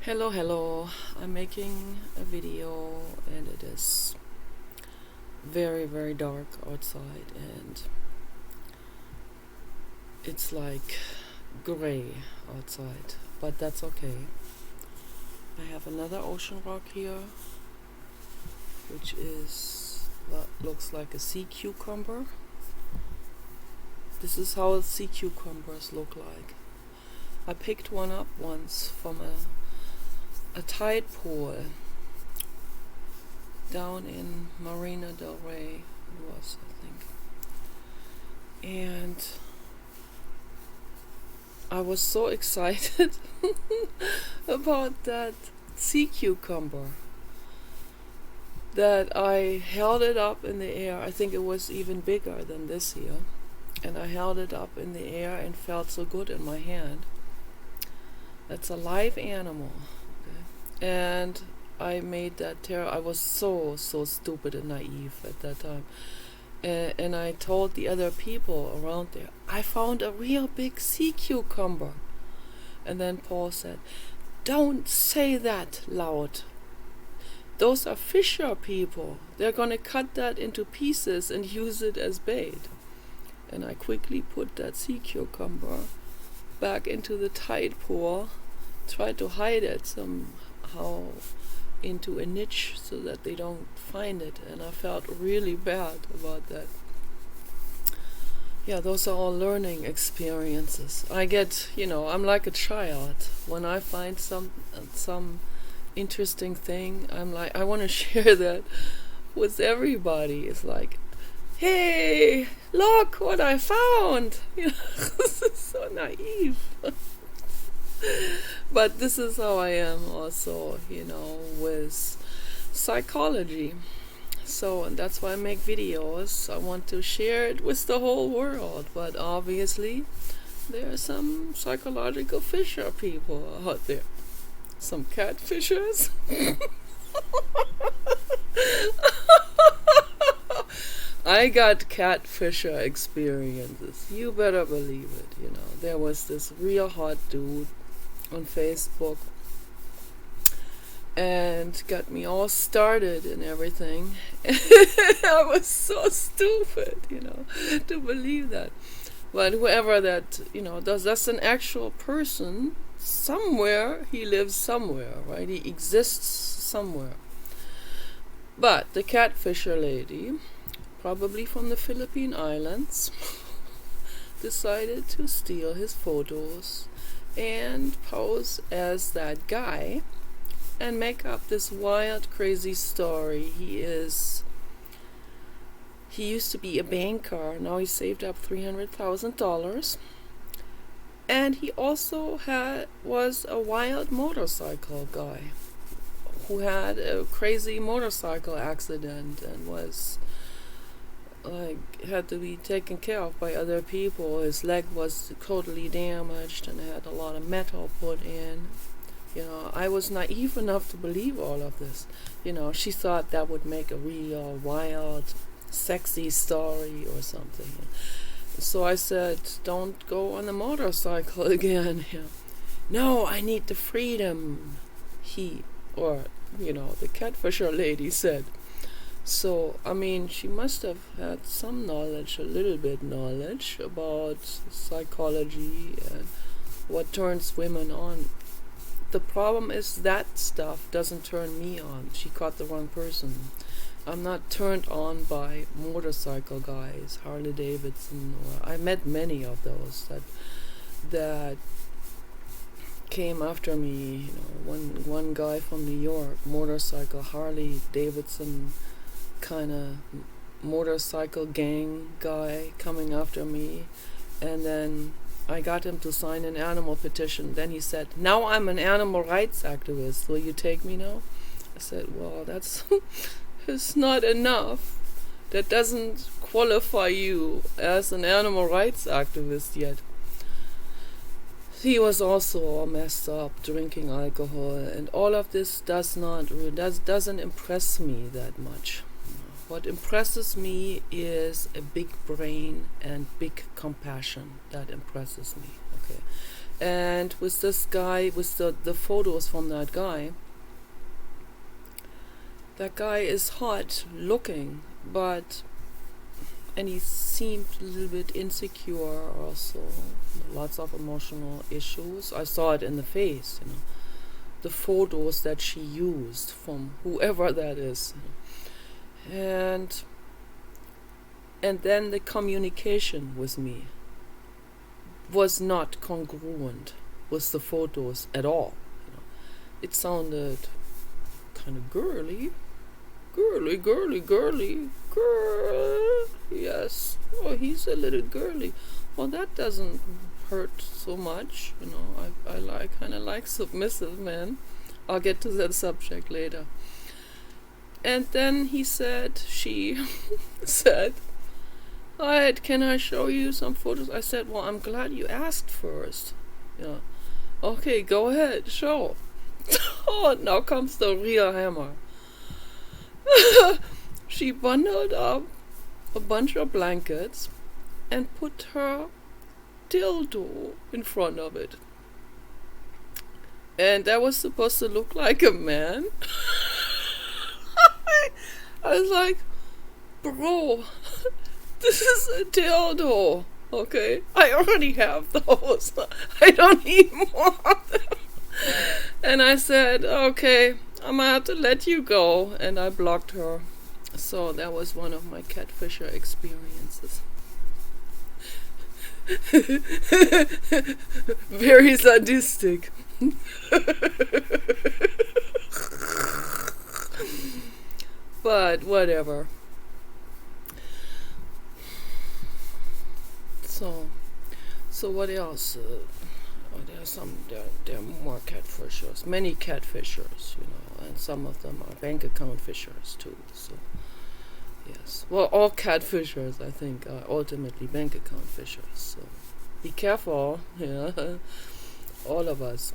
Hello, I'm making a video and it is very dark outside and it's like gray outside, but that's okay. I have another ocean rock here, which is what looks like a sea cucumber. This is how sea cucumbers look like. I picked one up once from a tide pool down in Marina del Rey, it was, I think. And I was so excited about that sea cucumber that I held it up in the air. I think it was even bigger than this here. And I held it up in the air and felt so good in my hand. That's a live animal. Okay? And I made that terror. I was so stupid and naive at that time. And I told the other people around there, I found a real big sea cucumber. And then Paul said, don't say that loud. Those are fisher people. They're going to cut that into pieces and use it as bait. And I quickly put that sea cucumber back into the tide pool, tried to hide it somehow into a niche so that they don't find it, and I felt really bad about that. Yeah, those are all learning experiences. I get, I'm like a child. When I find some interesting thing, I'm like, I want to share that with everybody. It's like, hey, look what I found. This is so naive. But this is how I am also, with psychology. And that's why I make videos. I want to share it with the whole world. But obviously, there are some psychological fisher people out there. Some catfishers. I got catfisher experiences. You better believe it. There was this real hot dude on Facebook and got me all started and everything. I was so stupid, to believe that. But whoever that, that's an actual person somewhere. He lives somewhere, right? He exists somewhere. But the catfisher lady, probably from the Philippine Islands, decided to steal his photos and pose as that guy and make up this wild, crazy story. He used to be a banker. Now he saved up $300,000. And he also was a wild motorcycle guy who had a crazy motorcycle accident and was had to be taken care of by other people. His leg was totally damaged and had a lot of metal put in. I was naive enough to believe all of this. She thought that would make a real wild, sexy story or something. So I said, don't go on the motorcycle again. No, I need the freedom, the catfisher lady said. So, she must have had some knowledge, a little bit knowledge about psychology and what turns women on. The problem is that stuff doesn't turn me on. She caught the wrong person. I'm not turned on by motorcycle guys, Harley Davidson, or I met many of those that came after me. One guy from New York, motorcycle, Harley Davidson kind of motorcycle gang guy coming after me, and then I got him to sign an animal petition. Then he said, now I'm an animal rights activist, will you take me now? I said, well, that's it's not enough. That doesn't qualify you as an animal rights activist yet. He was also all messed up, drinking alcohol, and all of this doesn't impress me that much. What impresses me is a big brain and big compassion. That impresses me. Okay, And with this guy, with the photos from that guy is hot looking, but and he seemed a little bit insecure also, lots of emotional issues. I saw it in the face, the photos that she used from whoever that is. And then the communication with me was not congruent with the photos at all. It sounded kind of girly, girl. Yes, oh, he's a little girly. Well, that doesn't hurt so much, I kind of like submissive men. I'll get to that subject later. And then she said, alright, can I show you some photos? I said, well, I'm glad you asked first. Yeah. Okay, go ahead, show. Oh, now comes the real hammer. She bundled up a bunch of blankets and put her dildo in front of it. And that was supposed to look like a man. I was like, bro, this is a dildo, okay? I already have those. I don't need more of them. And I said, okay, I'm gonna have to let you go. And I blocked her. So that was one of my catfisher experiences. Very sadistic. But whatever. So what else? There are more catfishers, many catfishers, and some of them are bank account fishers too. So yes, well, all catfishers, I think, are ultimately bank account fishers. So be careful, all of us.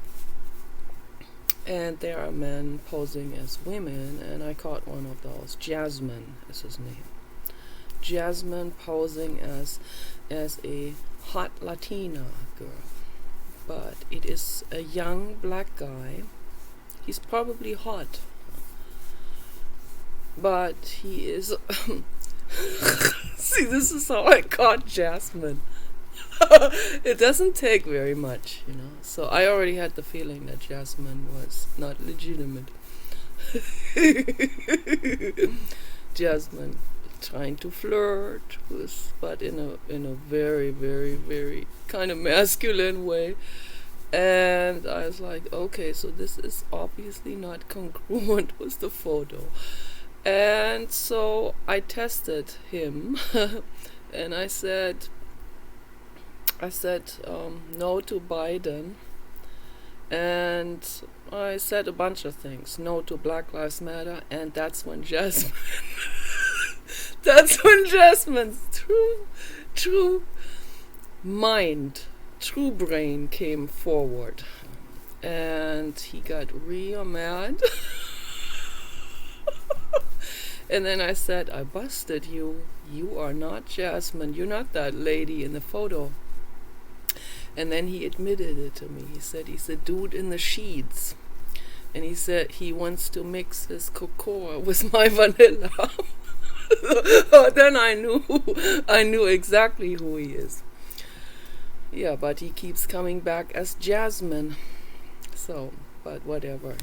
And there are men posing as women, and I caught one of those. Jasmine is his name. Jasmine posing as a hot Latina girl. But it is a young black guy. He's probably hot. But he is... See, this is how I caught Jasmine. It doesn't take very much, So I already had the feeling that Jasmine was not legitimate. Jasmine trying to flirt with, but in a very, very, very kind of masculine way. And I was like, okay, so this is obviously not congruent with the photo. And so I tested him and I said no to Biden, and I said a bunch of things. No to Black Lives Matter, and that's when Jasmine's true brain came forward, and he got real mad. And then I said, I busted you. You are not Jasmine. You're not that lady in the photo. And then he admitted it to me. He said he's a dude in the sheets. And he said he wants to mix his cocoa with my vanilla. Then I knew exactly who he is. Yeah, but he keeps coming back as Jasmine. So, but whatever,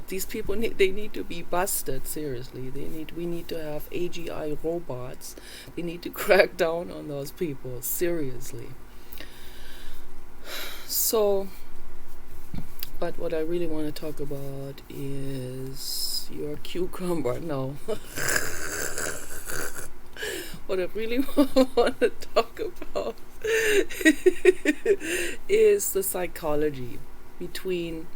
These people need to be busted, seriously. We need to have AGI robots. They need to crack down on those people, seriously. So, but what I really want to talk about is your cucumber now. What I really want to talk about is the psychology between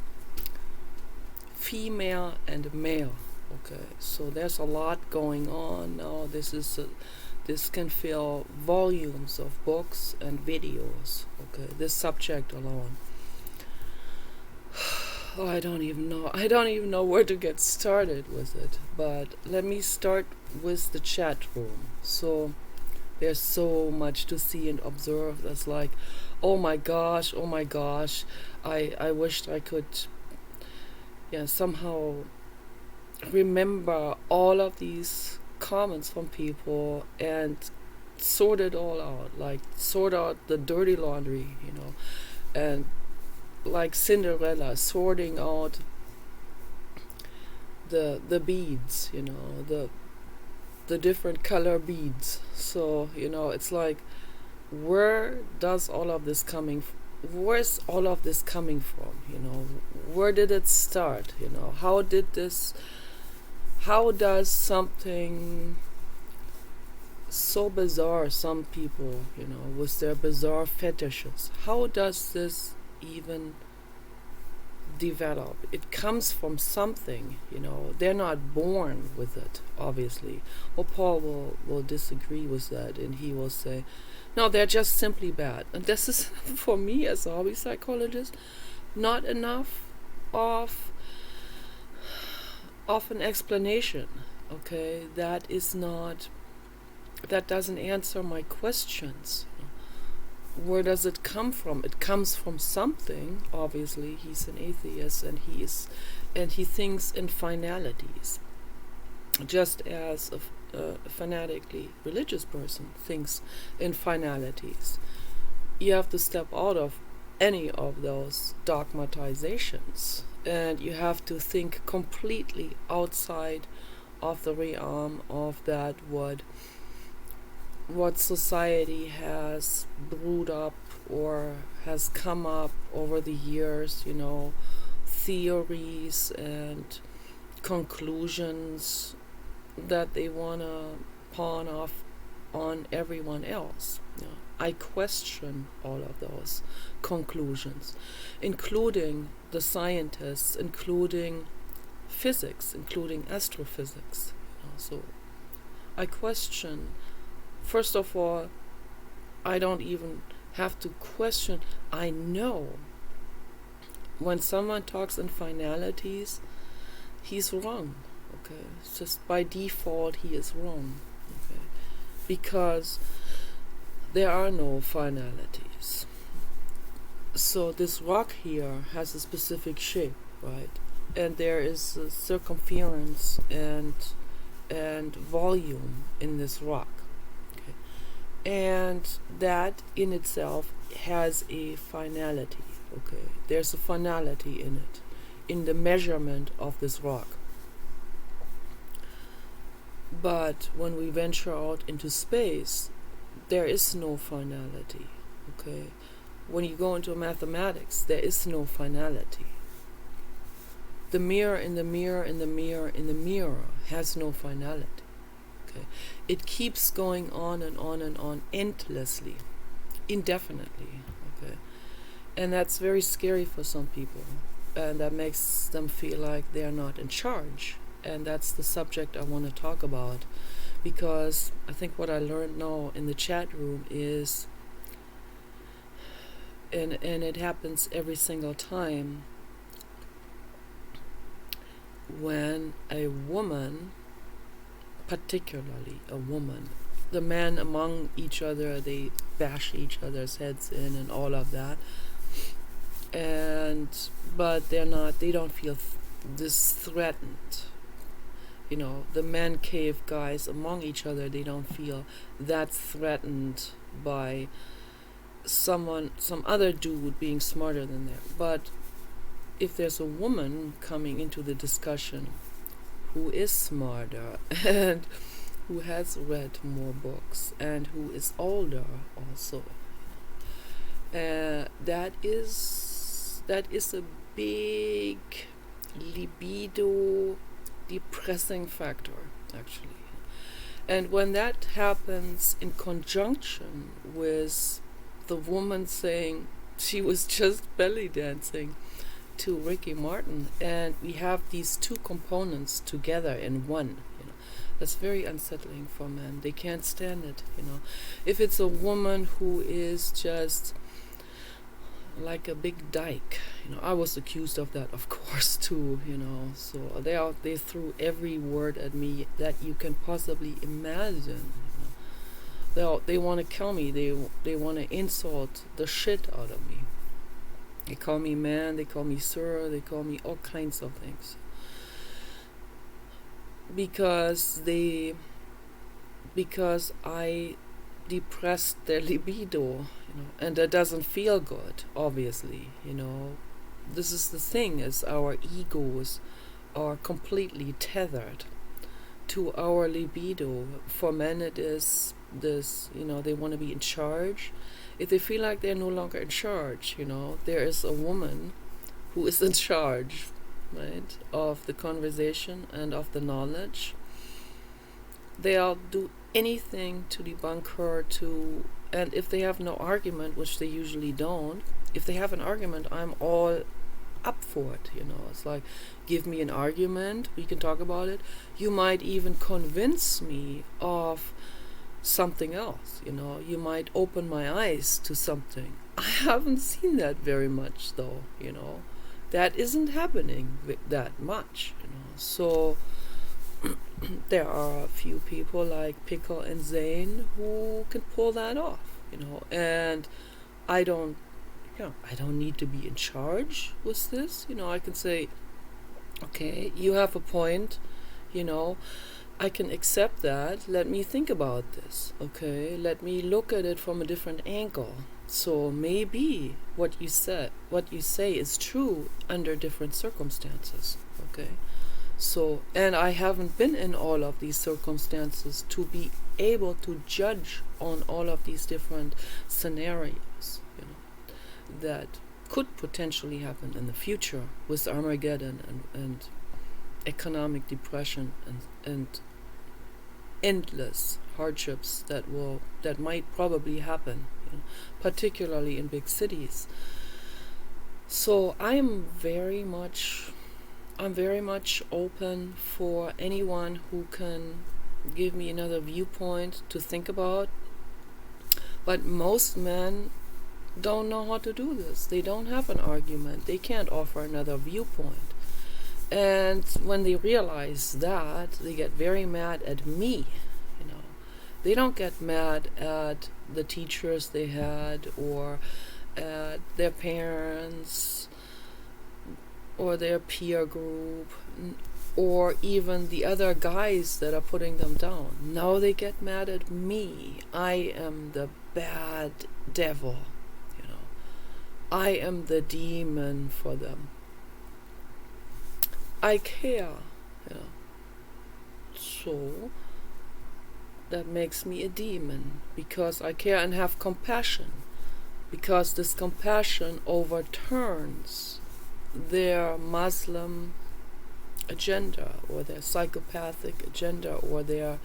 female and male. Okay, so there's a lot going on now. This can fill volumes of books and videos. Okay, this subject alone. Oh, I don't even know where to get started with it. But let me start with the chat room. So there's so much to see and observe. That's like, oh my gosh, I wished I could, somehow remember all of these comments from people and sort it all out, like sort out the dirty laundry, and like Cinderella sorting out the beads, the different color beads. So it's like, where's all of this coming from? Where did it start? How does something so bizarre, some people, with their bizarre fetishes, how does this even develop? It comes from something, they're not born with it, obviously. Well, Paul will disagree with that, and he will say, no, they're just simply bad. And this is, for me as a hobby psychologist, not enough of an explanation. Okay, that doesn't answer my questions. Where does it come from? It comes from something. Obviously, he's an atheist, and he thinks in finalities, just as a fanatically religious person thinks in finalities. You have to step out of any of those dogmatizations, and you have to think completely outside of the realm of that what society has brewed up or has come up over the years, theories and conclusions that they want to pawn off on everyone else. I question all of those conclusions, including the scientists, including physics, including astrophysics. So I question. First of all, I don't even have to question. I know when someone talks in finalities, he's wrong. Okay, it's just by default he is wrong. Okay, because there are no finalities. So this rock here has a specific shape, right? And there is a circumference and volume in this rock. And that in itself has a finality. Okay, there's a finality in it, in the measurement of this rock. But when we venture out into space, there is no finality. Okay, when you go into mathematics, there is no finality. The mirror in the mirror in the mirror in the mirror has no finality. It keeps going on and on and on endlessly, indefinitely. Okay, and that's very scary for some people, and that makes them feel like they are not in charge. And that's the subject I want to talk about, because I think what I learned now in the chat room is, and it happens every single time, when a woman, particularly a woman, the men among each other, they bash each other's heads in and all of that, but they don't feel this threatened. The man cave guys among each other, they don't feel that threatened by some other dude being smarter than them. But if there's a woman coming into the discussion who is smarter and who has read more books and who is older also, that is a big libido depressing factor, actually. And when that happens in conjunction with the woman saying she was just belly dancing to Ricky Martin, and we have these two components together in one, that's very unsettling for men. They can't stand it. If it's a woman who is just like a big dyke, I was accused of that, of course, too, so they threw every word at me that you can possibly imagine, They want to kill me. They want to insult the shit out of me. They call me man, they call me sir, they call me all kinds of things. Because I depressed their libido, and that doesn't feel good, obviously, This is the thing, is our egos are completely tethered to our libido. For men it is this, they want to be in charge. If they feel like they're no longer in charge, there is a woman who is in charge, right, of the conversation and of the knowledge. They'll do anything to debunk her, and if they have no argument, which they usually don't, if they have an argument, I'm all up for it, It's like, give me an argument, we can talk about it. You might even convince me of something else, You might open my eyes to something. I haven't seen that very much, though, That isn't happening that much, So there are a few people like Pickle and Zane who can pull that off, And I don't need to be in charge with this. I can say, okay, you have a point, I can accept that. Let me think about this, okay? Let me look at it from a different angle. So maybe what you say is true under different circumstances, okay? So, and I haven't been in all of these circumstances to be able to judge on all of these different scenarios, that could potentially happen in the future with Armageddon and economic depression and endless hardships that might probably happen, particularly in big cities. So I'm very much open for anyone who can give me another viewpoint to think about. But most men don't know how to do this. They don't have an argument. They can't offer another viewpoint. And when they realize that, they get very mad at me, They don't get mad at the teachers they had, or at their parents, or their peer group, or even the other guys that are putting them down. Now they get mad at me. I am the bad devil, I am the demon for them. I care, So that makes me a demon, because I care and have compassion, because this compassion overturns their Muslim agenda, or their psychopathic agenda, or their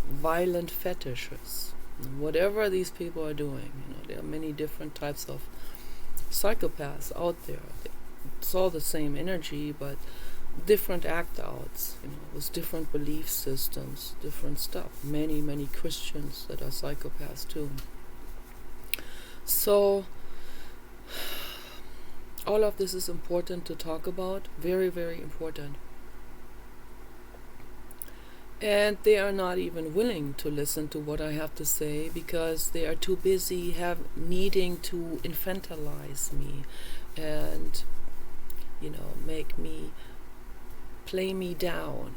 violent fetishes. Whatever these people are doing, there are many different types of psychopaths out there. It's all the same energy, but different act outs, with different belief systems, different stuff. Many Christians that are psychopaths too. So all of this is important to talk about, very, very important. And they are not even willing to listen to what I have to say, because they are too busy needing to infantilize me and, make me, play me down,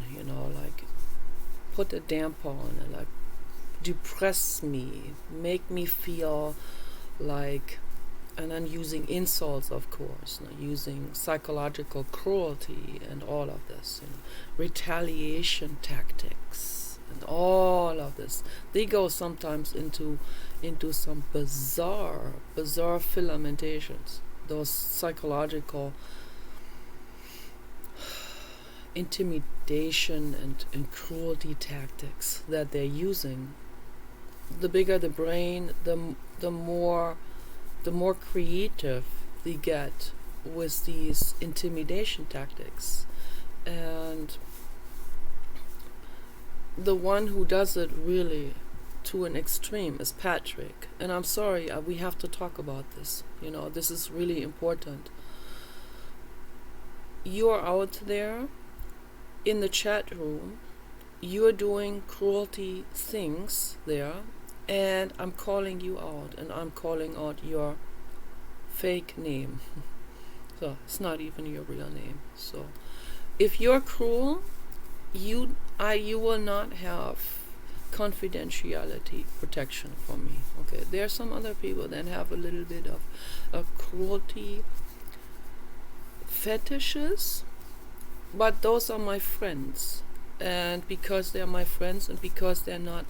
like put a damper on and like depress me, make me feel like, and I'm using insults, of course, using psychological cruelty and all of this, retaliation tactics and all of this. They go sometimes into some bizarre filamentations, those psychological intimidation and cruelty tactics that they're using. The bigger the brain, the more creative they get with these intimidation tactics. And the one who does it really to an extreme is Patrick. And I'm sorry, we have to talk about this. This is really important. You are out there in the chat room you're doing cruelty things there, and I'm calling you out, and I'm calling out your fake name. So it's not even your real name. So if you're cruel, you will not have confidentiality protection from me. Okay, there are some other people that have a little bit of a cruelty fetishes, but those are my friends, and because they're my friends and because they're not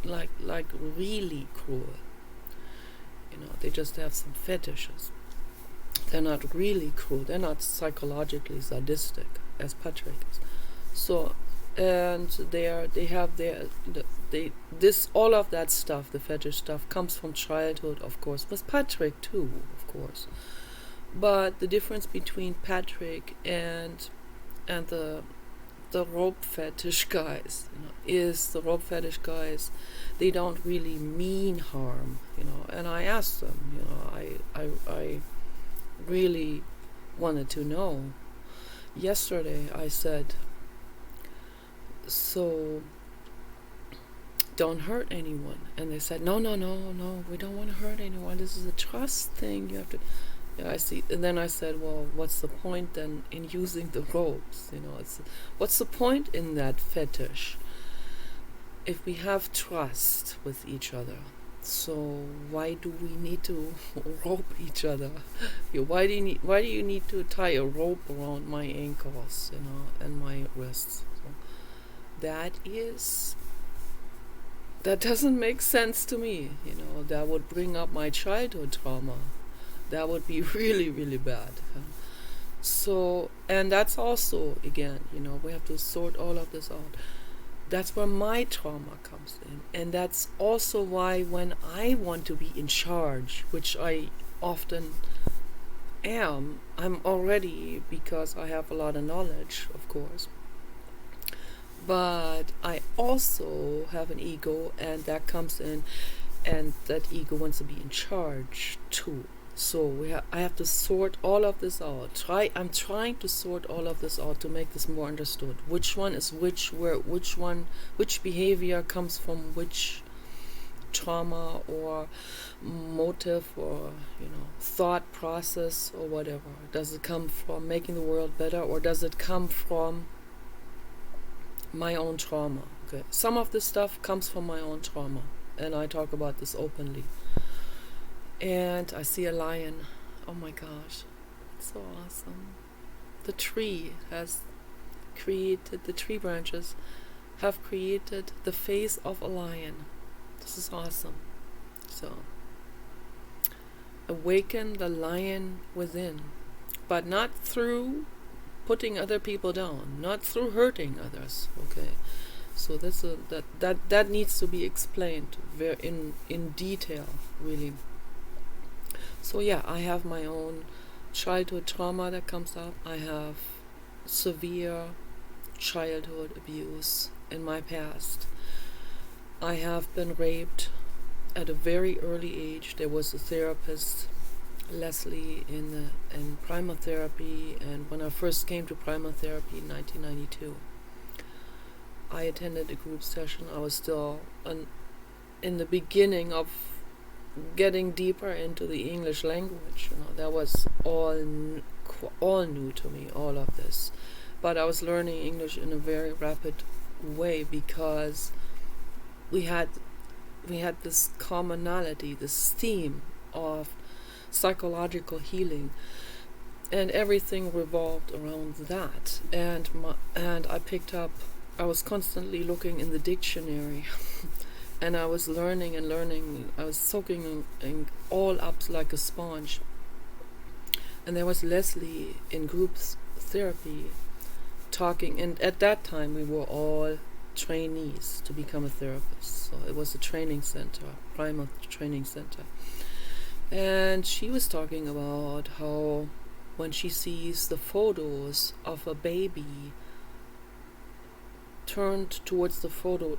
like really cruel, they just have some fetishes. They're not really cruel. They're not psychologically sadistic as Patrick is. So, and they have all of that stuff, the fetish stuff, comes from childhood, of course. With Patrick too, of course. But the difference between Patrick and the rope fetish guys, is the rope fetish guys, they don't really mean harm, And I asked them, I really wanted to know. Yesterday I said, so don't hurt anyone, and they said, no, we don't want to hurt anyone. This is a trust thing. You have to. Yeah, I see. And then I said, well, what's the point then in using the ropes? What's the point in that fetish if we have trust with each other? So why do we need to rope each other? Why do you need to tie a rope around my ankles, and my wrists? So that doesn't make sense to me. That would bring up my childhood trauma. That would be really, really bad. So, and that's also, again, we have to sort all of this out. That's where my trauma comes in. And that's also why when I want to be in charge, which I often am, I'm already, because I have a lot of knowledge, of course. But I also have an ego, and that comes in, and that ego wants to be in charge too. So I have to sort all of this out. I'm trying to sort all of this out to make this more understood. Which one is which behavior comes from which trauma or motive or thought process or whatever. Does it come from making the world better, or does it come from my own trauma? Okay, some of this stuff comes from my own trauma, and I talk about this openly. And I see a lion. Oh my gosh, it's so awesome. The tree branches have created the face of a lion. This is awesome. So, awaken the lion within, but not through putting other people down, not through hurting others. Okay, so that needs to be explained in detail, really. So yeah, I have my own childhood trauma that comes up. I have severe childhood abuse in my past. I have been raped at a very early age. There was a therapist, Leslie, in primal therapy, and when I first came to primal therapy in 1992, I attended a group session. I was still in the beginning of getting deeper into the English language. That was all new to me, all of this. But I was learning English in a very rapid way because we had this commonality, this theme of psychological healing, and everything revolved around that. And I was constantly looking in the dictionary. And I was learning and learning. I was soaking in all up like a sponge. And there was Leslie in group therapy talking. And at that time, we were all trainees to become a therapist. So it was a training center, primal training center. And she was talking about how when she sees the photos of a baby turned towards the photo,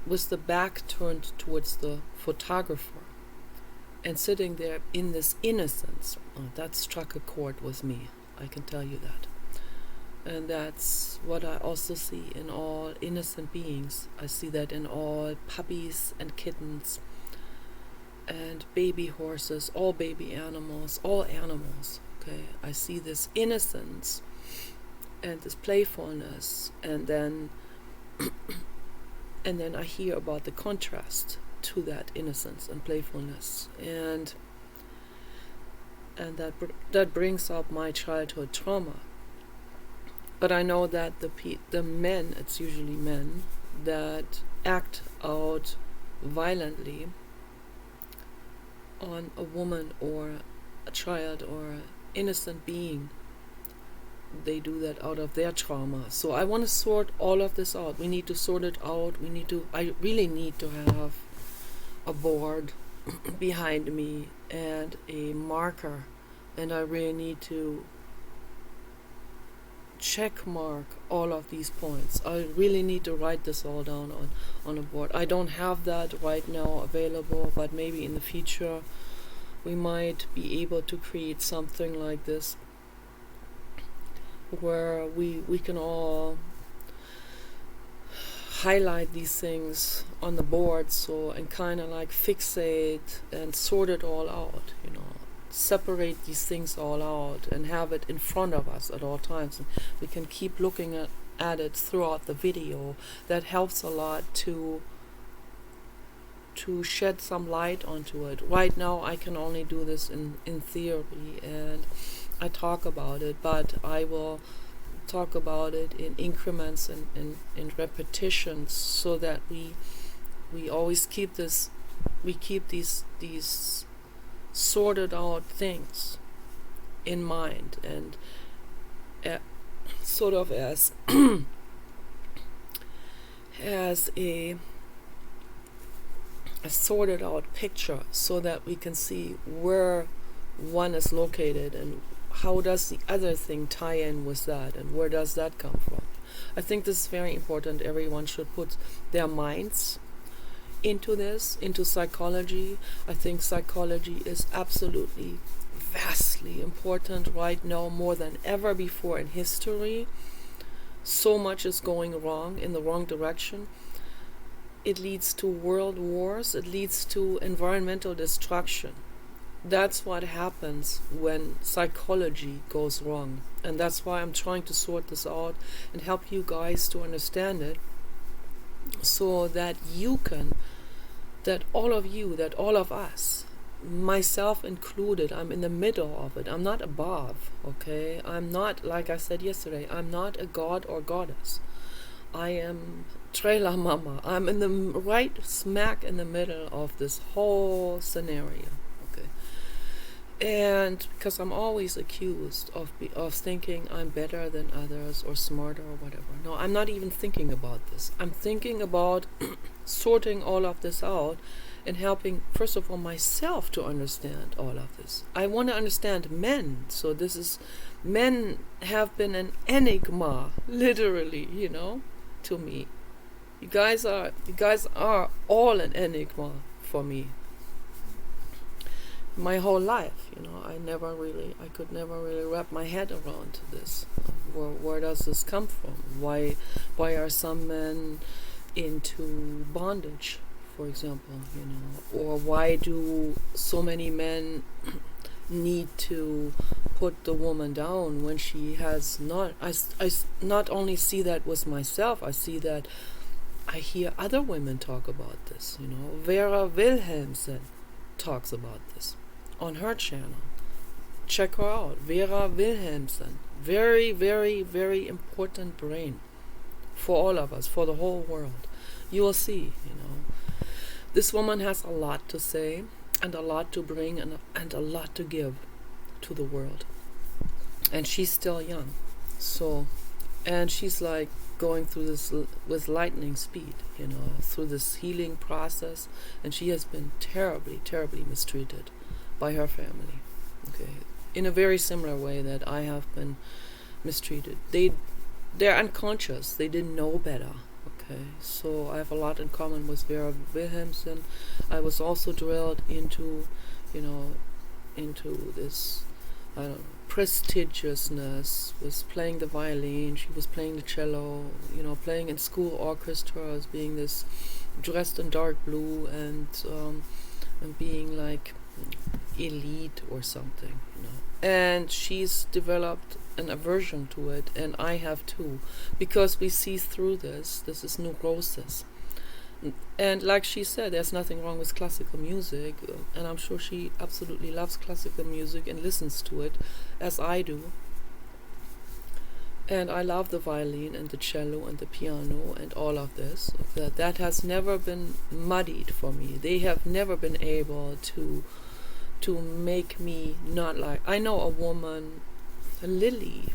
with the back turned towards the photographer, and sitting there in this innocence, that struck a chord with me. I can tell you that. And that's what I also see in all innocent beings. I see that in all puppies and kittens and baby horses, all baby animals, all animals. Okay, I see this innocence and this playfulness, and then I hear about the contrast to that innocence and playfulness, and that brings up my childhood trauma. But I know that the men, it's usually men, that act out violently on a woman or a child or an innocent being, they do that out of their trauma. So I want to sort all of this out. We need to sort it out. I really need to have a board behind me and a marker, and I really need to check mark all of these points. I really need to write this all down on a board. I don't have that right now available, but maybe in the future we might be able to create something like this where we can all highlight these things on the board, and kind of like fixate and sort it all out, separate these things all out and have it in front of us at all times. And we can keep looking at it throughout the video. That helps a lot to shed some light onto it. Right now I can only do this in theory, and I talk about it, but I will talk about it in increments and in repetitions, so that we always keep these sorted out things in mind, and sort of as as a sorted out picture, so that we can see where one is located and how does the other thing tie in with that, and where does that come from. I think this is very important. Everyone should put their minds into this, into psychology. I think psychology is absolutely vastly important right now, more than ever before in history. So much is going wrong, in the wrong direction. It leads to world wars. It leads to environmental destruction. That's what happens when psychology goes wrong. And that's why I'm trying to sort this out and help you guys to understand it, so that all of us, myself included, I'm in the middle of it. I'm not above, okay? I'm not, like I said yesterday, I'm not a god or goddess. I am trailer mama. I'm in the right smack in the middle of this whole scenario, okay? And because I'm always accused of thinking I'm better than others or smarter or whatever. No, I'm not even thinking about this. I'm thinking about sorting all of this out and helping, first of all, myself to understand all of this. I want to understand men. So men have been an enigma, literally, to me. You guys are all an enigma for me. My whole life, I could never really wrap my head around this. Where does this come from? Why are some men into bondage, for example, or why do so many men need to put the woman down when she has not? I not only see that with myself, I hear other women talk about this. Vera Wilhelmsen talks about this on her channel. Check her out, Vera Wilhelmsen. Very, very, very important brain for all of us, for the whole world. You will see, this woman has a lot to say and a lot to bring and a lot to give to the world. And she's still young. And she's like going through this with lightning speed, through this healing process. And she has been terribly, terribly mistreated by her family. Okay, in a very similar way that I have been mistreated. They're unconscious. They didn't know better. Okay, so I have a lot in common with Vera Wilhelmsen. I was also drilled into this, I don't know, prestigiousness, was playing the violin, she was playing the cello, playing in school orchestras, being this dressed in dark blue and being like elite or something, And she's developed an aversion to it, and I have too, because we see through this. This is neurosis. And like she said, there's nothing wrong with classical music, and I'm sure she absolutely loves classical music and listens to it, as I do. And I love the violin and the cello and the piano and all of this. That has never been muddied for me. They have never been able to make me not like. I know a woman, Lily,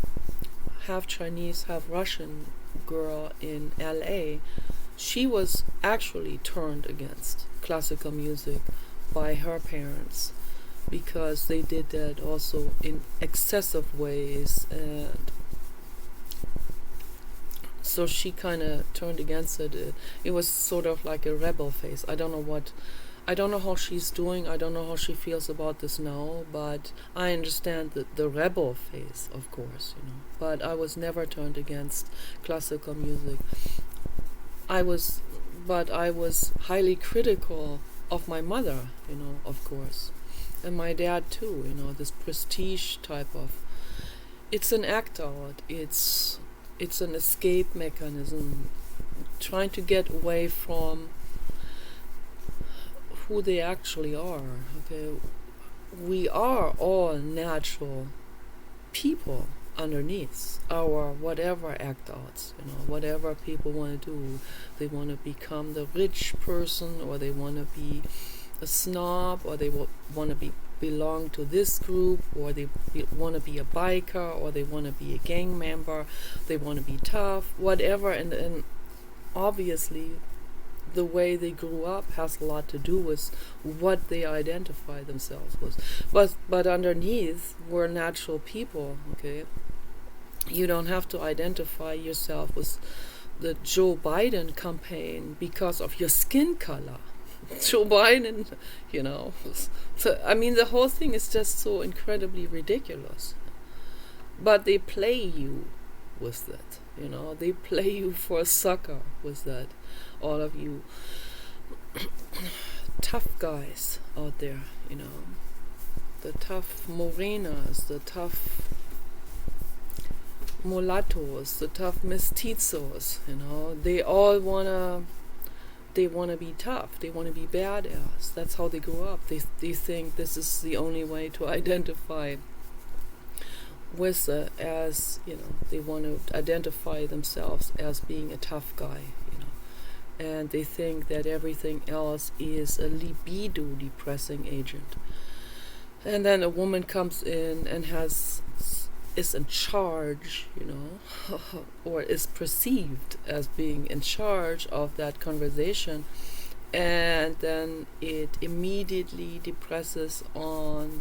half Chinese, half Russian girl in LA. She was actually turned against classical music by her parents because they did that also in excessive ways, and so she kind of turned against it. It was sort of like a rebel phase. I don't know how she's doing. I don't know how she feels about this now, but I understand the rebel phase, of course, But I was never turned against classical music. I was highly critical of my mother, of course, and my dad too, this prestige type of. It's an act out. It's an escape mechanism, trying to get away from who they actually are. Okay, we are all natural people underneath our whatever act outs, whatever people want to do. They want to become the rich person, or they want to be a snob, or they want to belong to this group, or they want to be a biker, or they want to be a gang member, they want to be tough, whatever, and obviously the way they grew up has a lot to do with what they identify themselves with. But underneath, we're natural people, okay? You don't have to identify yourself with the Joe Biden campaign because of your skin color. Joe Biden, So, the whole thing is just so incredibly ridiculous. But they play you with that, They play you for a sucker with that. All of you tough guys out there, The tough morenas, the tough mulattoes, the tough mestizos, They all wanna be tough. They want to be badass. That's how they grew up. They think this is the only way to identify with as they want to identify themselves as being a tough guy, and they think that everything else is a libido depressing agent. And then a woman comes in and is in charge, or is perceived as being in charge of that conversation, and then it immediately depresses on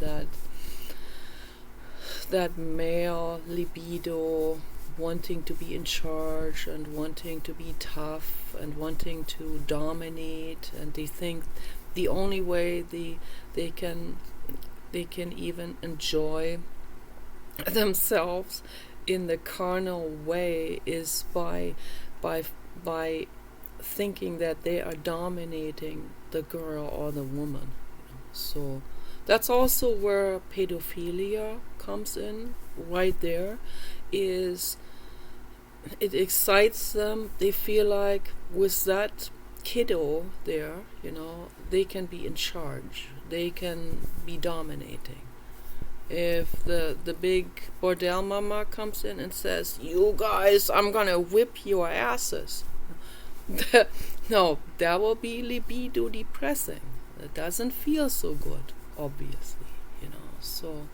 that male libido, wanting to be in charge and wanting to be tough and wanting to dominate, and they think the only way they can even enjoy themselves in the carnal way is by thinking that they are dominating the girl or the woman. So that's also where pedophilia comes in. Right there is, it excites them. They feel like with that kiddo there, they can be in charge. They can be dominating. If the big bordel mama comes in and says, "You guys, I'm gonna whip your asses," no, that will be libido depressing. It doesn't feel so good, obviously, So,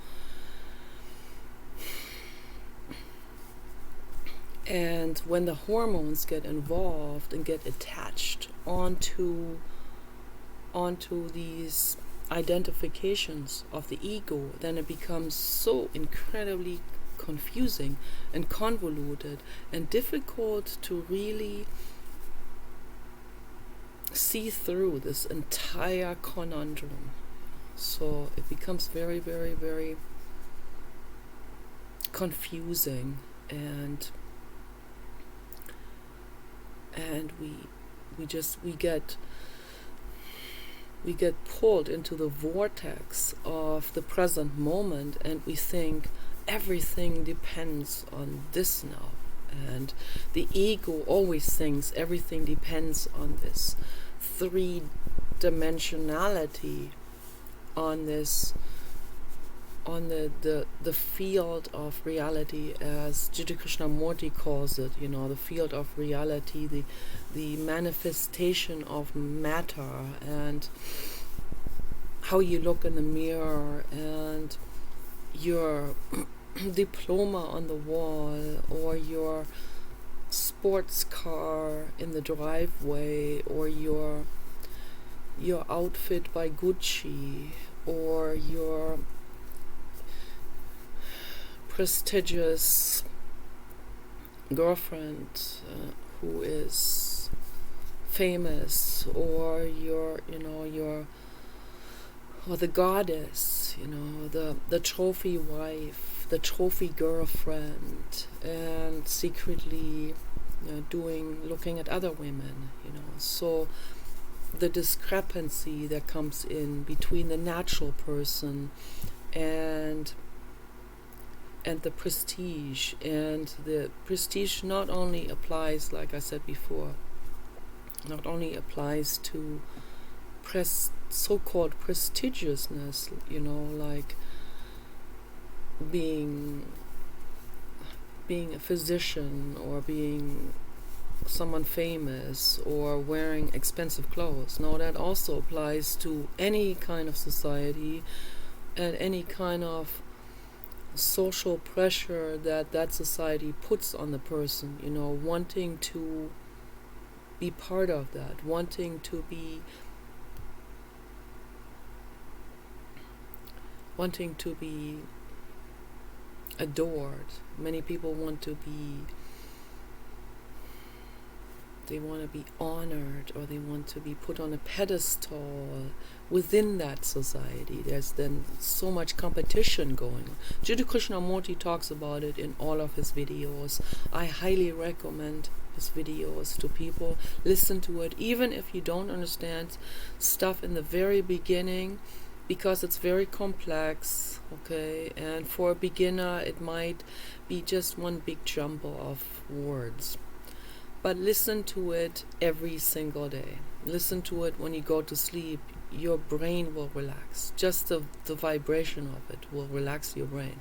and when the hormones get involved and get attached onto these identifications of the ego, then it becomes so incredibly confusing and convoluted and difficult to really see through this entire conundrum. So it becomes very, very, very confusing, and we get pulled into the vortex of the present moment, and we think everything depends on this now. And the ego always thinks everything depends on this three-dimensionality, on this, on the field of reality, as Jiddu Krishnamurti calls it, the field of reality, the manifestation of matter, and how you look in the mirror, and your diploma on the wall, or your sports car in the driveway, or your outfit by Gucci, or your prestigious girlfriend who is famous, or or the goddess, the trophy wife, the trophy girlfriend, and secretly looking at other women, So the discrepancy that comes in between the natural person and the prestige. And the prestige not only applies, like I said before, not only applies to so-called prestigiousness, like being a physician, or being someone famous, or wearing expensive clothes. No, that also applies to any kind of society and any kind of social pressure that society puts on the person, wanting to be part of that, wanting to be adored. Many people want to be honored, or they want to be put on a pedestal within that society. There's then so much competition going on. Jiddu Krishnamurti talks about it in all of his videos. I highly recommend his videos to people. Listen to it, even if you don't understand stuff in the very beginning, because it's very complex, okay? And for a beginner, it might be just one big jumble of words. But listen to it every single day. Listen to it when you go to sleep. Your brain will relax. Just the vibration of it will relax your brain.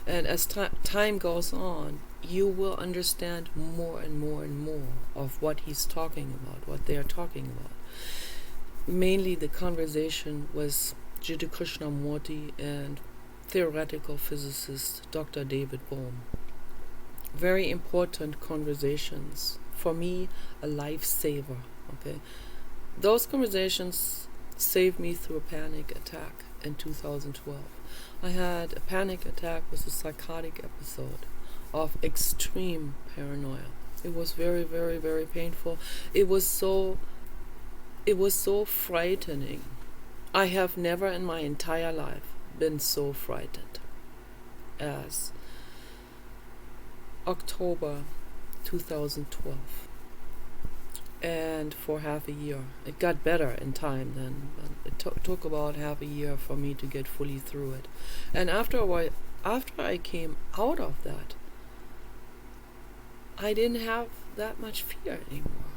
And as time goes on, you will understand more and more and more of what he's talking about, what they are talking about. Mainly the conversation was Jiddu Krishnamurti and theoretical physicist Dr. David Bohm. Very important conversations. For me, a lifesaver. Okay, those conversations saved me through a panic attack in 2012. I had a panic attack with a psychotic episode of extreme paranoia. It was very, very, very painful. It was so frightening. I have never in my entire life been so frightened as October 2012, and for half a year. It got better in time then, but it took about half a year for me to get fully through it. And after a while, after I came out of that, I didn't have that much fear anymore.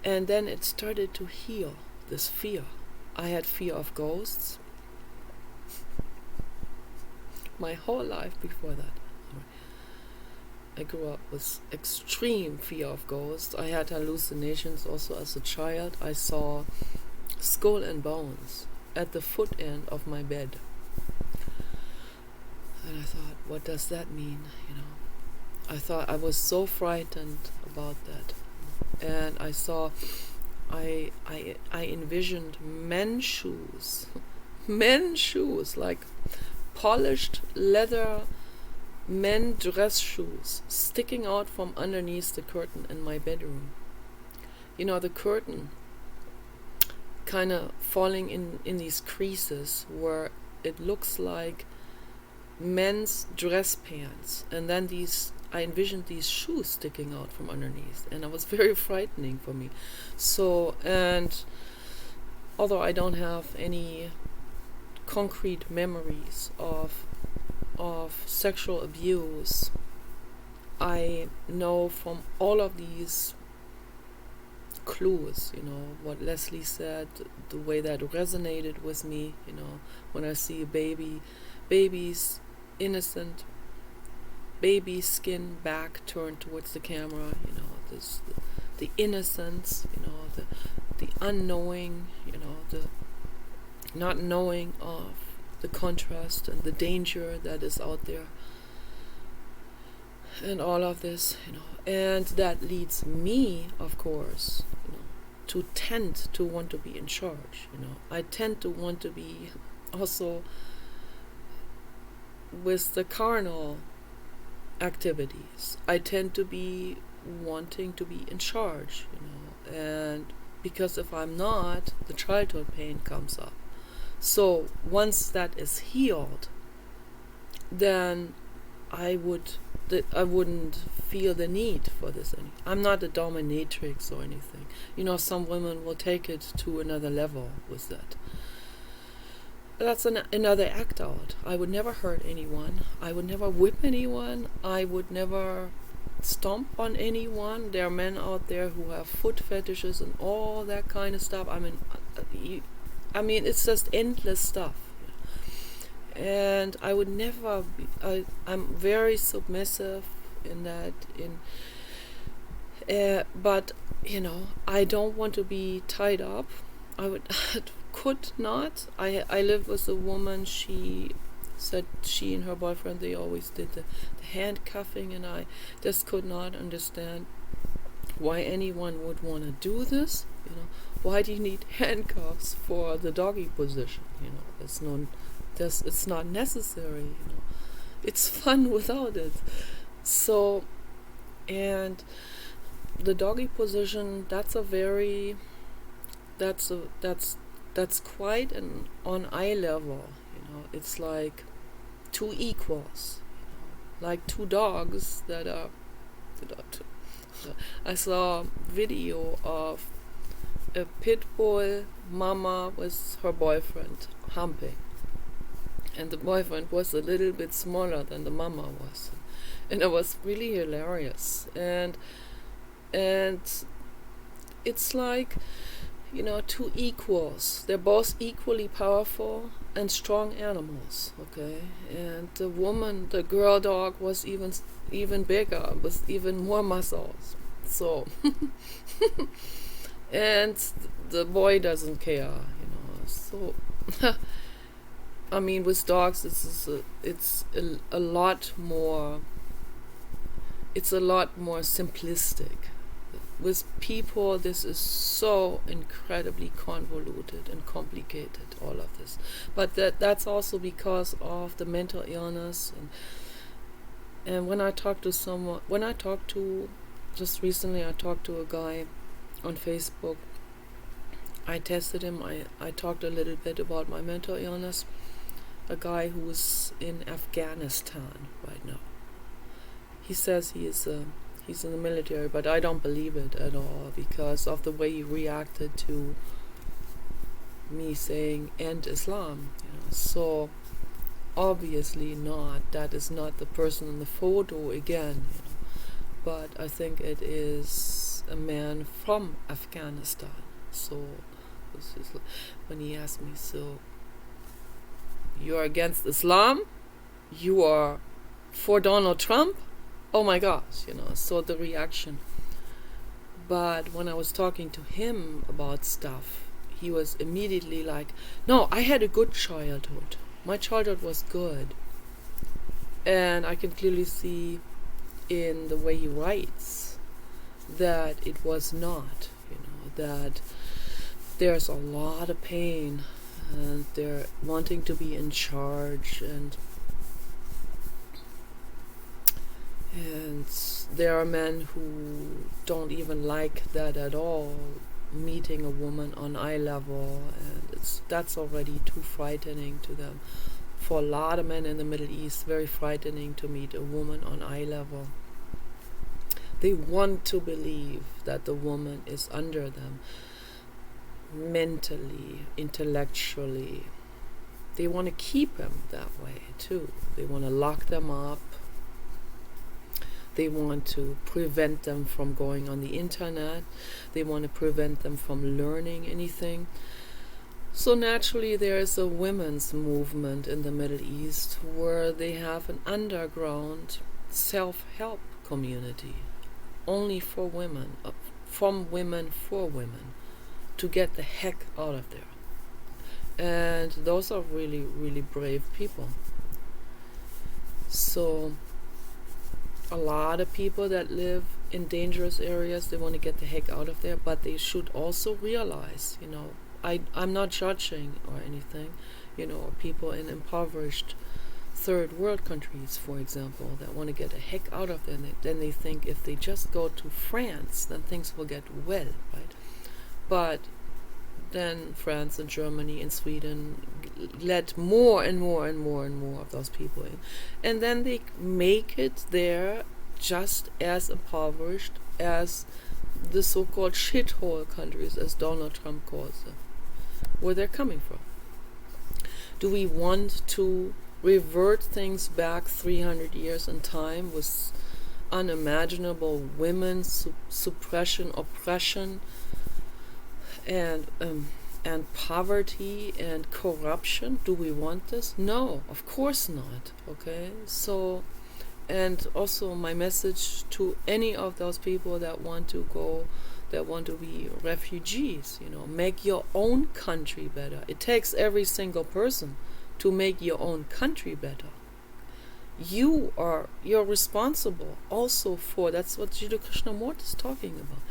And then it started to heal, this fear. I had fear of ghosts my whole life before that. I grew up with extreme fear of ghosts. I had hallucinations also as a child. I saw skull and bones at the foot end of my bed. And I thought, what does that mean? I thought, I was so frightened about that. And I saw, I envisioned men's shoes, like polished leather men dress shoes sticking out from underneath the curtain in my bedroom. The curtain kind of falling in these creases where it looks like men's dress pants, and then I envisioned these shoes sticking out from underneath, and it was very frightening for me. So, and although I don't have any concrete memories of sexual abuse, I know from all of these clues, what Leslie said, the way that resonated with me, when I see a baby's innocent baby skin back turned towards the camera, this the innocence, the unknowing, the not knowing of the contrast and the danger that is out there, and all of this, and that leads me, of course, to tend to want to be in charge. I tend to want to be also with the carnal activities. I tend to be wanting to be in charge, and because if I'm not, the childhood pain comes up. So once that is healed, then I wouldn't feel the need for this anymore. I'm not a dominatrix or anything. Some women will take it to another level with that. That's another act out. I would never hurt anyone. I would never whip anyone. I would never stomp on anyone. There are men out there who have foot fetishes and all that kind of stuff. I mean, it's just endless stuff. And I would never be, I'm very submissive in that, but I don't want to be tied up. Could not. I lived with a woman. She said she and her boyfriend, they always did the handcuffing, and I just could not understand why anyone would want to do this. Why do you need handcuffs for the doggy position? It's not necessary. It's fun without it. So, and the doggy position, that's quite an on eye level. It's like two equals, like two dogs that are I saw a video of a pit bull mama with her boyfriend humping, and the boyfriend was a little bit smaller than the mama was, and it was really hilarious. And it's like, two equals. They're both equally powerful and strong animals, okay? And the girl dog was even bigger, with even more muscles. So, and the boy doesn't care, So, I mean, with dogs, it's a lot more simplistic. With people, this is so incredibly convoluted and complicated, all of this. But that's also because of the mental illness. And when I talk to someone, just recently I talked to a guy on Facebook. I tested him. I talked a little bit about my mental illness. A guy who's in Afghanistan right now. He says he's in the military, but I don't believe it at all because of the way he reacted to me saying "end Islam." So obviously not. That is not the person in the photo again. But I think it is a man from Afghanistan. So this is when he asked me, "So you're against Islam? You are for Donald Trump?" Oh my gosh, so the reaction. But when I was talking to him about stuff, he was immediately like, "No, I had a good childhood. My childhood was good." And I can clearly see in the way he writes that it was not, that there's a lot of pain, and they're wanting to be in charge, and there are men who don't even like that at all, meeting a woman on eye level, and that's already too frightening to them. for a lot of men in the Middle East, very frightening to meet a woman on eye level. They want to believe that the woman is under them mentally, intellectually. They want to keep them that way too. They want to lock them up. They want to prevent them from going on the internet. They want to prevent them from learning anything. So naturally there is a women's movement in the Middle East where they have an underground self-help community only for women, from women for women, to get the heck out of there. And those are really, really brave people. So a lot of people that live in dangerous areas, they want to get the heck out of there, but they should also realize, I'm not judging or anything, people in impoverished third world countries, for example, that want to get the heck out of there, and then they think if they just go to France, then things will get well, right? But then France and Germany and Sweden let more and more and more and more of those people in. And then they make it there just as impoverished as the so-called shithole countries, as Donald Trump calls them, where they're coming from. Do we want to revert things back 300 years in time with unimaginable women's suppression, oppression, and poverty and corruption? Do we want this? No, of course not. Okay, so, and also my message to any of those people that want to be refugees, make your own country better. It takes every single person to make your own country better. You're responsible also for, that's what Jiddu Krishnamurti is talking about.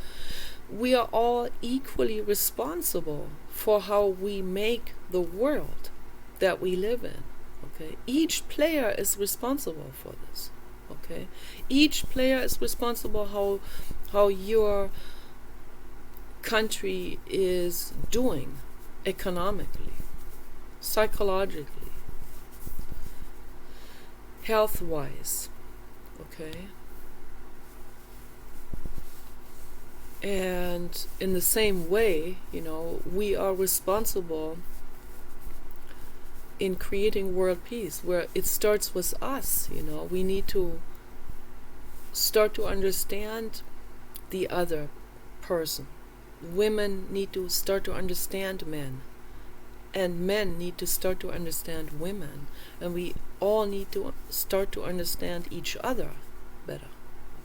We are all equally responsible for how we make the world that we live in. Okay, each player is responsible for this. Okay, each player is responsible how your country is doing economically, psychologically, health-wise. Okay. And in the same way, we are responsible in creating world peace, where it starts with us. We need to start to understand the other person. Women need to start to understand men, and men need to start to understand women, and we all need to start to understand each other better.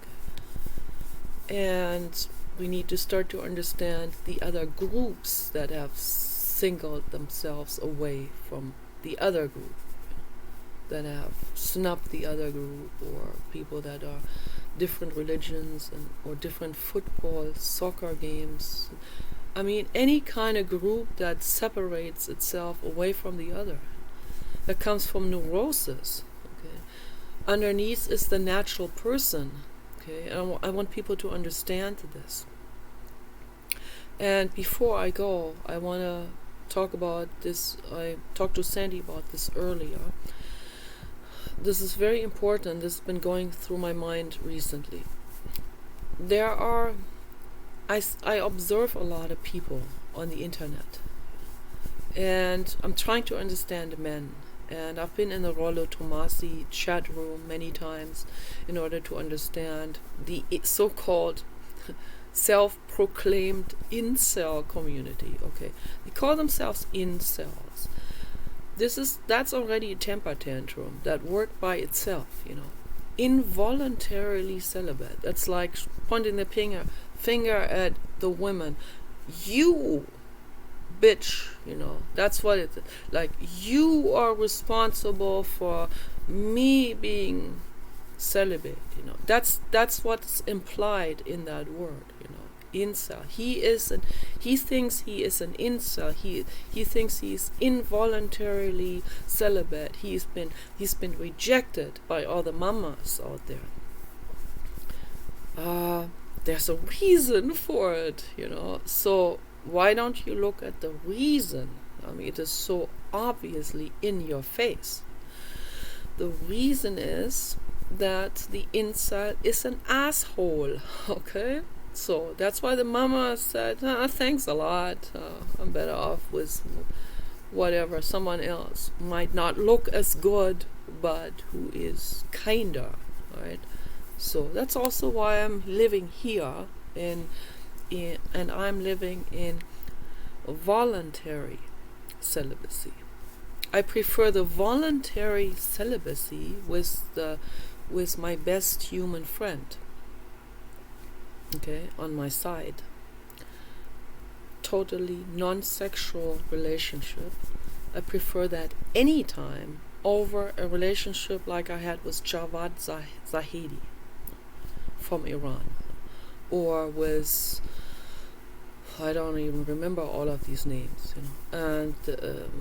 Okay. And we need to start to understand the other groups that have singled themselves away from the other group, that have snubbed the other group, or people that are different religions or different football, soccer games. I mean, any kind of group that separates itself away from the other, that comes from neurosis. Okay? Underneath is the natural person. Okay, and I want people to understand this. And before I go, I want to talk about this. I talked to Sandy about this earlier. This is very important. This has been going through my mind recently. I observe a lot of people on the internet, and I'm trying to understand men. And I've been in the Rollo Tomasi chat room many times in order to understand the so-called self-proclaimed incel community. Okay, they call themselves incels. That's already a temper tantrum that worked by itself. Involuntarily celibate. That's like pointing the finger at the women. You bitch, that's what it's like. You are responsible for me being celibate. That's what's implied in that word. Incel. He thinks he is an incel. He thinks he's involuntarily celibate. He's been rejected by all the mamas out there. There's a reason for it, So why don't you look at the reason? I mean, it is so obviously in your face. The reason is that the incel is an asshole, okay? So that's why the mama said, thanks a lot, I'm better off with whatever, someone else. Might not look as good, but who is kinder, right? So that's also why I'm living here and I'm living in voluntary celibacy. I prefer the voluntary celibacy with my best human friend, okay, on my side. Totally non-sexual relationship. I prefer that anytime over a relationship like I had with Javad Zahedi from Iran, or with, I don't even remember all of these names, and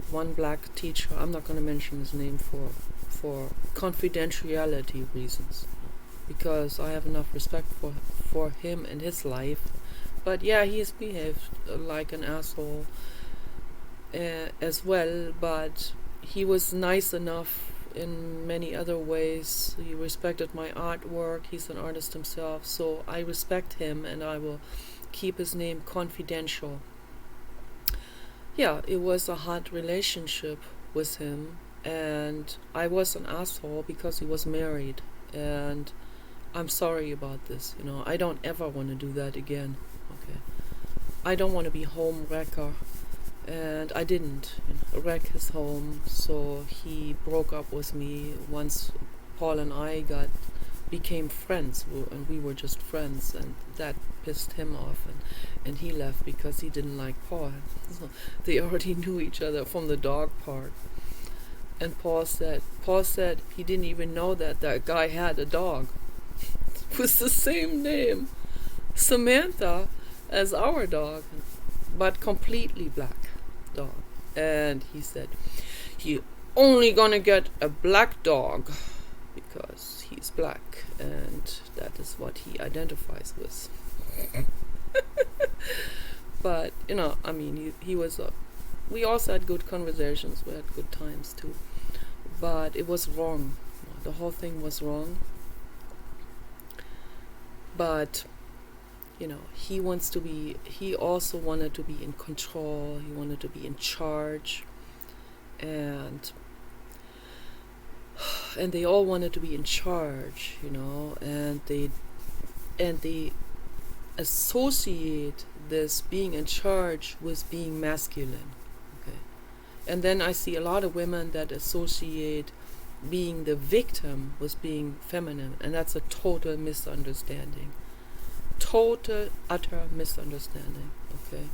one black teacher, I'm not going to mention his name for confidentiality reasons, because I have enough respect for him and his life. But yeah, he has behaved like an asshole as well, but he was nice enough in many other ways. He respected my artwork. He's an artist himself, so I respect him and I will keep his name confidential. Yeah, it was a hot relationship with him, and I was an asshole because he was married, and I'm sorry about this. I don't ever want to do that again. Okay, I don't want to be home wrecker, and I didn't wreck his home, so he broke up with me once Paul and I became friends, and we were just friends, and that pissed him off, and he left because he didn't like Paul. So they already knew each other from the dog park. And Paul said he didn't even know that guy had a dog with the same name, Samantha, as our dog, but completely black dog. And he said he only gonna get a black dog because he's black, and that is what he identifies with. But he was we also had good conversations, we had good times too, but it was wrong. The whole thing was wrong. But he also wanted to be in control, he wanted to be in charge, and they all wanted to be in charge, and they associate this being in charge with being masculine. Okay, and then I see a lot of women that associate being the victim with being feminine, and that's a total misunderstanding. Total, utter misunderstanding. Okay,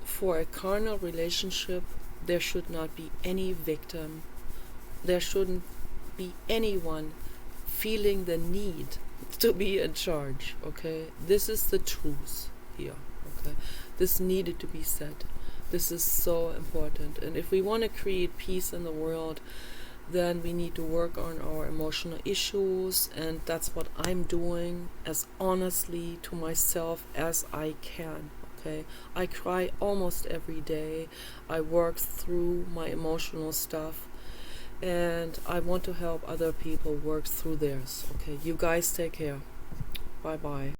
for a carnal relationship, there should not be any victim. There shouldn't be anyone feeling the need to be in charge. Okay, this is the truth here. Okay, this needed to be said. This is so important, and if we want to create peace in the world, then we need to work on our emotional issues, and that's what I'm doing as honestly to myself as I can. Okay, I cry almost every day. I work through my emotional stuff, and I want to help other people work through theirs. Okay, you guys take care. Bye bye.